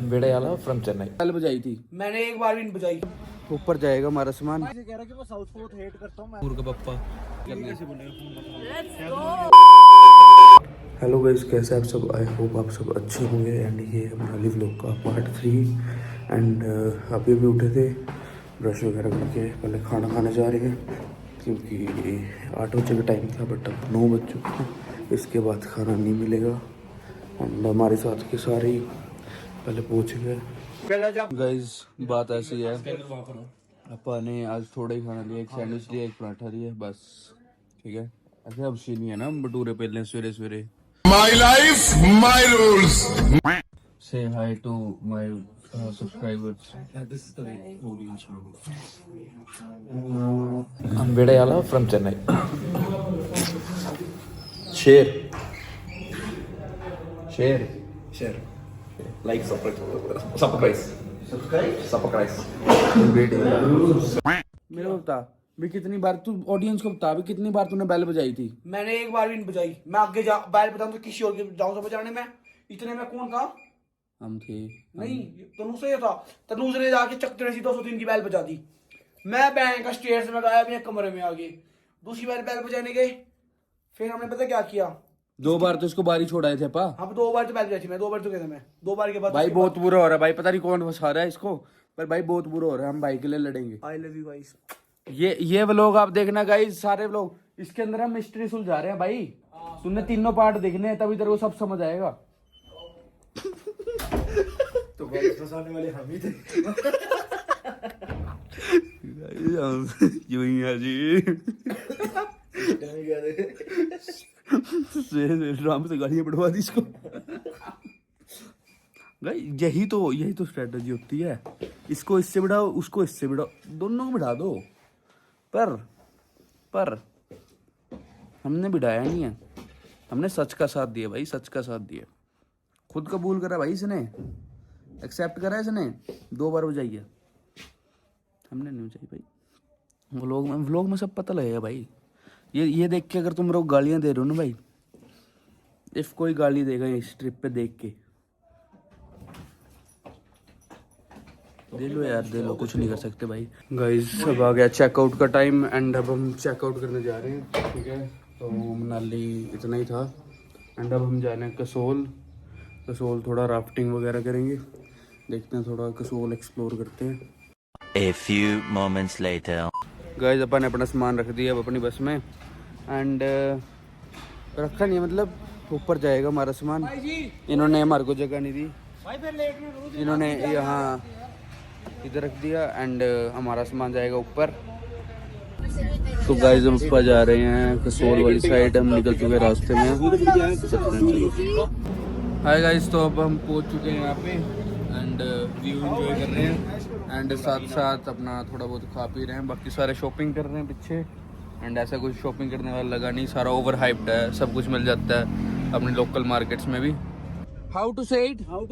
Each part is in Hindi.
वेड़याला फ्रॉम चेन्नई। कल बजाई थी मैंने एक बार भी नहीं बजाई। ऊपर जाएगा हमारा सामान। कह रहा कि मैं साउथ को हेट करता हूं। मुर्गा पप्पा हेलो गाइस, कैसे आप सब? आई होप आप सब अच्छे होंगे। एंड ये हमारा लिव व्लॉग का पार्ट 3। एंड अभी भी उठे थे, ब्रश वगैरह करके पहले खाना खाने जा रहे हैं क्योंकि 8 बजे का टाइम था, बट अब 9 बज चुके हैं। इसके बाद खाना नहीं मिलेगा। एंड हमारे साथ के सारे ही पहले पहुँच गए। गाइस बात ऐसी है, अपा ने आज थोड़ा ही खाना लिया, एक सैंडविच लिया, एक पराठा लिया, बस। ठीक है, ऐसे अब नहीं है ना भटूरे पहले सवेरे सवेरे। My life, my rules. Say hi to my subscribers. I'm वेड़याला फ्रॉम चेन्नई। शेर शेर शेर लाइक सब्सक्राइब मेरे को बता भी कितनी बार तू ऑडियंस को बता भी कितनी बार तूने बेल बजाई थी? मैंने एक बार भी नहीं बजाई। मैं आगे जा बैल बताऊं तो किसी और के जाऊं तो बजाने में। इतने में कौन था? हम थे। नहीं, तनुज से था। तनुज ने जाके चक्कर से 203 की बैल बजा दी। मैं बैंक का स्टेयर्स में गया अपने कमरे में आगे, दूसरी बार बैल बजाने गए। फिर हमने पता क्या किया, 2 बार तो इसको बारी छोड़ाए थे पा। हाँ 2 बार तो बैल बजाई थी मैं, 2 बार तो कहता मैं 2 बार के बाद भाई बहुत बुरा हो रहा है भाई, पता नहीं कौन फंसा रहा है इसको, पर भाई बहुत बुरा हो रहा है। हम भाई के लिए लड़ेंगे। I love you guys. ये व्लॉग आप देखना गाइस, सारे व्लॉग इसके अंदर हम मिस्ट्री सुलझा रहे हैं भाई। तूने तीनों पार्ट देखने हैं, तभी तेरे को सब समझ आएगा। तो गाइस फंसाने वाले हम ही थे। यूं है जी। राम से गालियां बढ़वा दी इसको। यही तो स्ट्रेटजी होती है। इसको इससे बढ़ाओ, उसको इससे बढ़ाओ, दोनों को बढ़ा दो। पर हमने बढ़ाया नहीं है, हमने सच का साथ दिया भाई, सच का साथ दिया। खुद कबूल करा भाई इसने, एक्सेप्ट करा इसने। 2 बार बजाई है, हमने नहीं बजाई भाई। व्लॉग में सब पता लगेगा भाई। ये देख के अगर तुम लोग गालियां दे रहे हो ना भाई, इफ कोई गाली देगा इस ट्रिप पे देख के, दे लो यार, दे लो, कुछ नहीं कर सकते भाई। गाइस अब आ गया चेकआउट का टाइम एंड अब हम चेकआउट करने जा रहे हैं। ठीक है, तो मनाली इतना ही था एंड अब हम जा रहे हैं कसोल थोड़ा राफ्टिंग वगैरह करेंगे। देखते हैं, थोड़ा कसोल एक्सप्लोर करते हैं। A few moments later. Guys अपन ने अपना सामान रख दिया अब अपनी बस में एंड रखा नहीं है, मतलब ऊपर जाएगा हमारा सामान। इन्होंने हमारे को जगह नहीं दी, इन्होंने यहाँ इधर रख दिया एंड हमारा सामान जाएगा ऊपर। तो गाइस हम ऊपर जा रहे हैं कसोल वाली साइड, हम निकल चुके रास्ते में। हाय गाइस, तो अब हम पहुंच चुके हैं यहाँ पे एंड व्यू एंजॉय कर रहे हैं एंड साथ साथ अपना थोड़ा बहुत खा पी रहे हैं। बाकी सारे शॉपिंग कर रहे हैं पीछे एंड ऐसा कुछ शॉपिंग करने वाला लगा नहीं, सारा ओवर हाइप्ड है, सब कुछ मिल जाता है अपने लोकल मार्केट्स में भी। हाउ टू से इट साउथ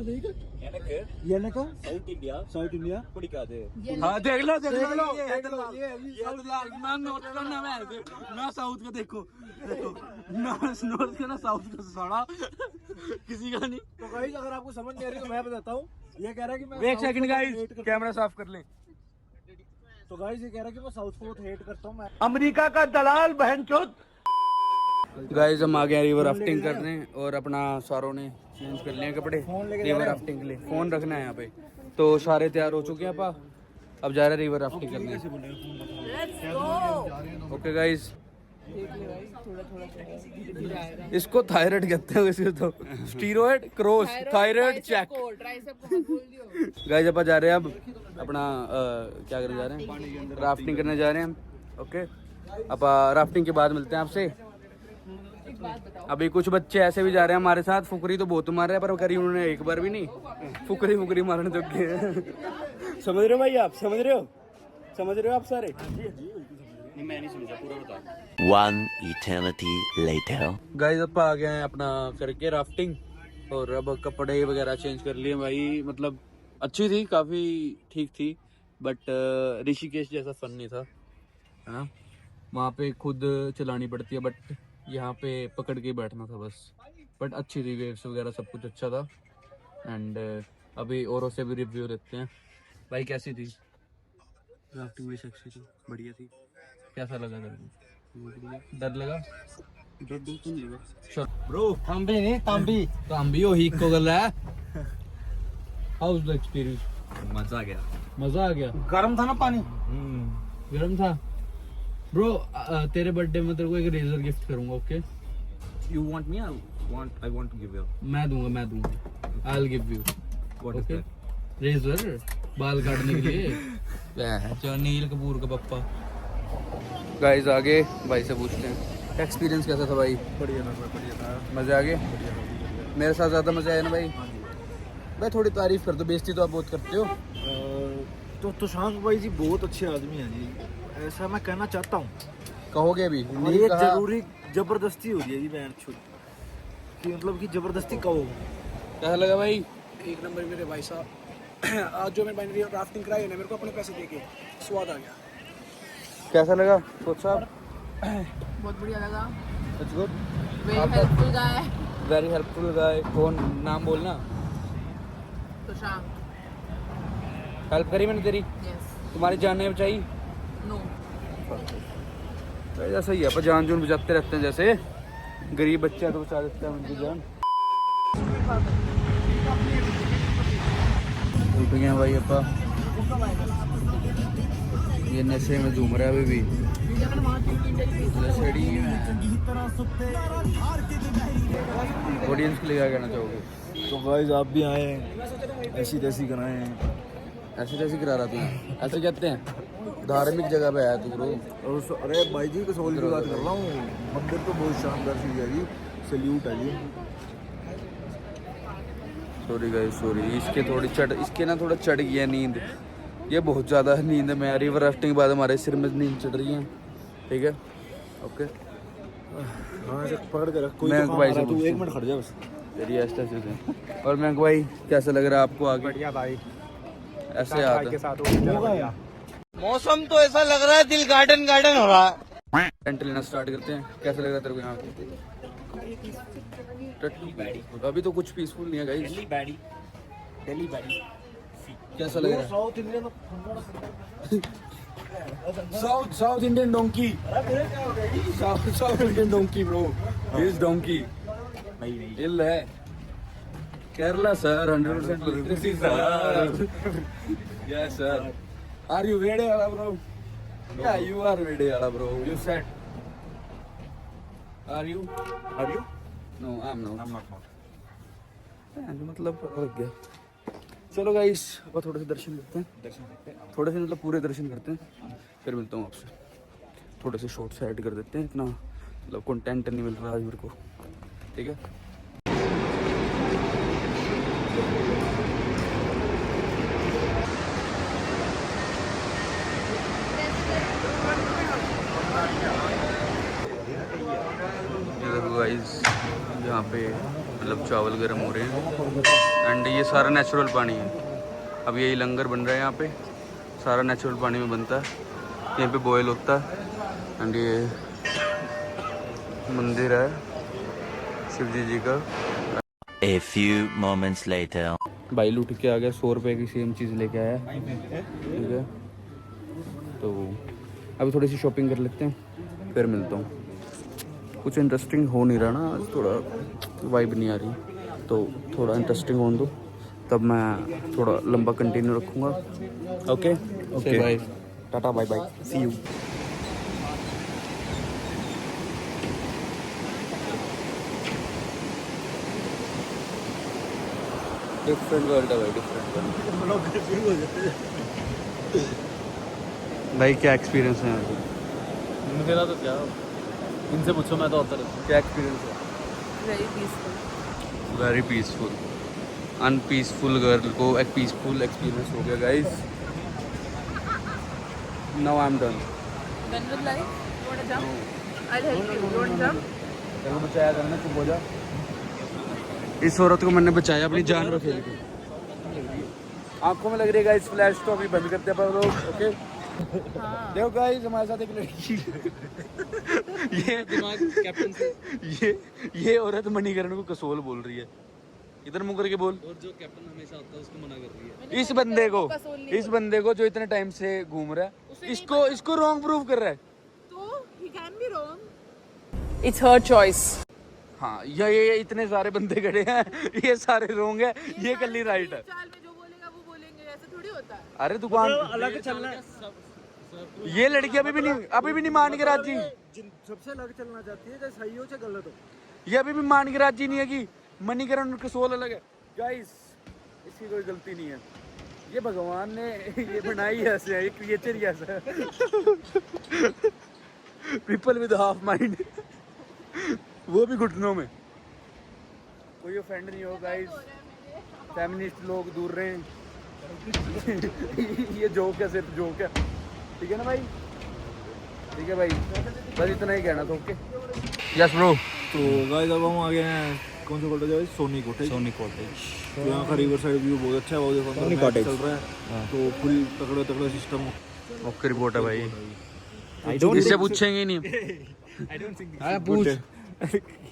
इंडिया हाँ देख लो ना साउथ का देखो नॉर्थ का ना साउथ का साड़ा किसी का नहीं। तो गाइस अगर आपको समझ नहीं आ रही तो मैं बताता हूँ। ये कह रहा है कि मैं एक सेकंड गाइस, कैमरा साफ कर ले। तो गाइस ये कह रहा है कि मैं साउथ को हेट करता हूँ। मैं अमेरिका का दलाल बहनचोद। गाइस हम आ गए रिवर राफ्टिंग करने और अपना सारों ने चेंज कर लिए कपड़े रिवर राफ्टिंग के लिए। फोन रखना है यहाँ पे, तो सारे तैयार हो चुके हैं अपा, अब जा रहे हैं रिवर राफ्टिंग करने। ओके गाइस, इसको थायराइड कहते हैं वैसे तो, steroid cross thyroid check. Guys अपन जा रहे हैं अब अपना क्या करने जा रहे हैं, राफ्टिंग करने जा रहे हैं हम। ओके, अब राफ्टिंग के बाद मिलते हैं आपसे। अभी कुछ बच्चे ऐसे भी जा रहे हैं हमारे साथ, फुकरी तो बहुत मार रहे हैं पर करी उन्होंने एक बार भी नहीं, फुकरी मारने तो गए। समझ रहे हो भाई, आप समझ रहे हो आप सारे? मैं नहीं समझा, पूरा बता। One eternity later. गाइस अब आ गए हैं अपना करके राफ्टिंग और अब कपड़े वगैरह चेंज कर लिए भाई। मतलब अच्छी थी, काफ़ी ठीक थी, बट ऋषिकेश जैसा फन नहीं था, है ना। वहाँ पे खुद चलानी पड़ती है, बट यहाँ पे पकड़ के बैठना था बस। बट अच्छी थी, वेव्स वगैरह सब कुछ अच्छा था एंड अभी औरों से भी रिव्यू लेते हैं। भाई कैसी थी? राफ्टिंग भी अच्छी थी, बढ़िया थी। कैसा लगा तेरे को? डर लगा? डर तो नहीं लगा ब्रो। तांबी नहीं, तांबी वही को गल है। How was the experience? मजा आ गया। गर्म था ना पानी। गर्म था ब्रो। तेरे बर्थडे में तेरे को एक रेजर गिफ्ट करूंगा, okay? You want me? I want to give you. मैं दूंगा I will give you. What is that? Razor बाल काटने के लिए। जो नील कपूर का पप्पा। गाइस आगे भाई से पूछते हैं एक्सपीरियंस कैसा था भाई? बढ़िया था। मजे आ गए? मेरे साथ ज्यादा मजा आया ना भाई? भाई थोड़ी तारीफ कर दो, बेइज्जती तो आप बहुत करते हो। तो शांत भाई जी बहुत अच्छे आदमी हैं जी, ऐसा मैं कहना चाहता हूँ। कहोगे अभी? और ये जरूरी जबरदस्ती हो रही है जी बहन छुट कि मतलब कि जबरदस्ती कहो। कैसा लगा भाई? एक नंबर मेरे भाई साहब। आज जो मेरे भाई ने राफ्टिंग कराई है ना, मेरे को अपने पैसे देके स्वाद आ गया। कैसा लगा कोच साहब? बहुत बढ़िया लगा। It's good. Very helpful guy. Very helpful guy. कौन? नाम बोलना। सुशांत। हेल्प करी मैंने तेरी? यस। तुम्हारी जान नहीं बचाई? नो। ऐसा ही है, पर जान जून बचाते रहते हैं, जैसे गरीब बच्चा तो बचा देता है उनकी जान। उठ गए भाई अपा, ये नशे में झूम रहा है अभी भी। ऑडियंस के लिए क्या कहना चाहोगे? तो गाइस आप भी आए, ऐसी तैसी कराएं। ऐसे जैसे करा रहा तू? ऐसे कहते हैं धार्मिक जगह पे आया तू ब्रो। और अरे भाई जी कसौल की बात कर रहा हूँ, मंदिर तो बहुत शानदार चीज़ है जी, सल्यूट है जी। सॉरी गाइस सॉरी, इसके ना थोड़ा चढ़ गया नींद। ये बहुत ज़्यादा नींद में आ रही है। राफ्टिंग के बाद हमारे सिर में नींद चढ़ रही है। ठीक है, ओके। हाँ ऐसे पकड़ के रख, कोई मैं तो काम भाई आ रहा से है, तू एक पूछता मिनट खड़ जा बस। तेरी ऐसा चीज़ें। और मैं भाई कैसा लग रहा है आपको आगे? बढ़िया भाई, ऐसे आता मौसम तो ऐसा लग रहा है दिल गार्डन हो रहा है। टेंट लेना स्टार्ट करते हैं। कैसा लग रहा है तेरे को यहाँ? अभी तो कुछ पीसफुल नहीं है गाइस। दिल्ली बैडी। कैसा लग रहा है? South Indian donkey. South Indian donkey bro. This donkey hill है। Kerala sir, 100% literacy sir. Yes sir. Are you ready, bro? Yeah, you are ready, bro. You said. Are you? No, I'm not. मतलब लग गया। चलो गाइस, अब थोड़े से दर्शन करते हैं। थोड़े से मतलब पूरे दर्शन करते हैं, फिर मिलता हूँ आपसे। थोड़े से शॉर्ट्स ऐड कर देते हैं, इतना मतलब कंटेंट नहीं मिल रहा आज मेरे को। ठीक है। गाइस यहाँ पे मतलब चावल गर्म हो रहे हैं एंड ये सारा नेचुरल पानी है। अब यही लंगर बन रहा है यहाँ पे, सारा नेचुरल पानी में बनता है, यहाँ पे बॉयल होता है। एंड ये मंदिर है शिव जी का। A few moments later. भाई लूट के आ गया, 100 रुपये की सेम चीज़ लेके आया। ठीक है, तो अभी थोड़ी सी शॉपिंग कर लेते हैं, फिर मिलता हूँ। कुछ इंटरेस्टिंग हो नहीं रहा ना आज, थोड़ा वाइब नहीं आ रही, तो थोड़ा इंटरेस्टिंग हो दो, तब मैं थोड़ा लंबा कंटिन्यू रखूँगा। Okay okay, bye tata, bye bye, see you. Different world है भाई, डिफरेंट वर्ल्ड। भाई क्या एक्सपीरियंस है यहाँ पे? मेरा तो क्या, इनसे पूछो, मैं तो आता रहता। क्या एक्सपीरियंस है? Very peaceful. Very peaceful. Unpeaceful girl को एक पीसफुल एक्सपीरियंस हो गया guys. Now I am done. When would like? You want to jump? I'll help you. You want to jump? तेरे को बचाया करना, चुप हो जा। इस औरत को मैंने बचाया अपनी जान को खेल के। आंखों में लग रही है गाइस फ्लैश, तो अभी बंद करते हैं लोग। ओके देखो गाइस, हमारे साथ एक लड़की ये दिमाग कैप्टन से ये औरत मणिकरण को कसोल बोल रही है। इधर मुकर के बोल। और जो कैप्टन हमेशा आता है उसको मना कर रही है। मैंने इस बोला बंदे को, कसोल नहीं इस बंदे को जो इतने टाइम से घूम रहा है, इसको रॉन्ग प्रूव कर रहा है। तो he can be wrong. It's her choice. हाँ, ये इतने सारे बंदे खड़े हैं, ये सारे रॉन्ग है, ये कल्ली राइट है। चाल में जो बोलेगा वो बोलेंगे, ऐसा थोड़ी होता है। अरे दुकान अलग चलना है, ये लड़की अभी भी नहीं मान के राजी। सबसे अलग चलना चाहती है, चाहे सही हो चाहे गलत हो। ये अभी भी मान के राजी नहीं है कि मणिकरण और कसोल अलग है। गाइस, इसकी कोई गलती नहीं है, ये भगवान ने ये बनाई है ऐसे, ये क्रिएचर ही ऐसा है। पीपल विद हाफ माइंड, वो भी घुटनों में। कोई ऑफेंड नहीं हो गाइस, फेमिनिस्ट लोग दूर रहे हैं। ये जोक है, सिर्फ जोक है, ठीक है ना भाई? ठीक है भाई, बस इतना ही कहना था। Okay, yes bro. तो गाइस अब हम आ गए हैं कौन सा कॉटेज है? सोनी कॉटेज। सोनी कॉटेज। तो यहाँ का रिवर साइड व्यू बहुत अच्छा है, वो देखो सोनी कॉटेज चल रहा है, तो फुल तगड़ा सिस्टम। ओके रिपोर्ट है भाई, इससे पूछेंगे ही नहीं।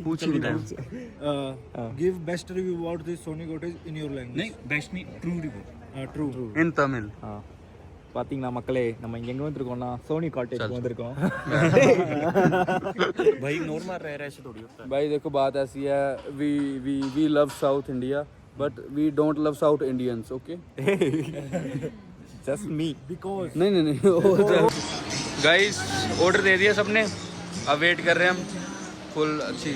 पूछ ही नहीं। Give best review about this Sony cottage in your language. नहीं, बेस्ट नहीं, true review. True in Tamil. பாத்தீங்களா மக்களே, நம்ம எங்க வந்திருக்கோம்னா சோனி காட்டேஜ் வந்திருக்கோம்। भाई इग्नोर मार रहा है, ऐसे थोड़ी होता है भाई देखो बात ऐसी है, we love South India but we don't love South Indians. Okay, just me because नहीं गाइस, ऑर्डर दे दिया सबने, अब वेट कर रहे हैं हम। फुल अच्छी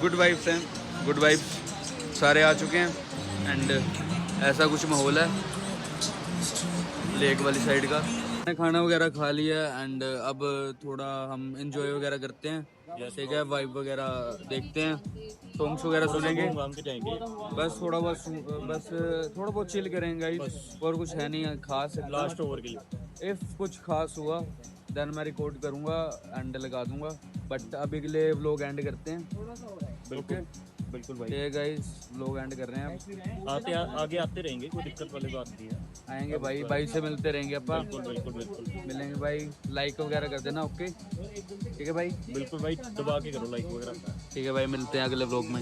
गुड वाइब्स हैं, गुड वाइब्स सारे आ चुके हैं एंड ऐसा कुछ माहौल है लेक वाली साइड का। खाना वगैरह खा लिया एंड अब थोड़ा हम एंजॉय वगैरह करते हैं, ठीक है, वाइब वगैरह देखते हैं, सॉन्ग्स वगैरह सुनेंगे, बस थोड़ा बहुत चिल करेंगे गाइस, और कुछ है नहीं खास। लास्ट ओवर के लिए इफ़ कुछ खास हुआ देन मैं रिकॉर्ड करूँगा एंड लगा दूँगा, बट अभी के लिए व्लॉग एंड करते हैं। ओके बिल्कुल भाई, ये गाइस व्लॉग एंड कर रहे हैं। आगे आते रहेंगे, कोई दिक्कत वाली बात नहीं है। आएंगे भाई से मिलते रहेंगे अपा, बिल्कुल मिलेंगे भाई, लाइक वगैरह कर देना। ओके, ठीक है भाई, बिल्कुल भाई, दबा के करो लाइक वगैरह। ठीक है भाई, मिलते हैं अगले व्लॉग में।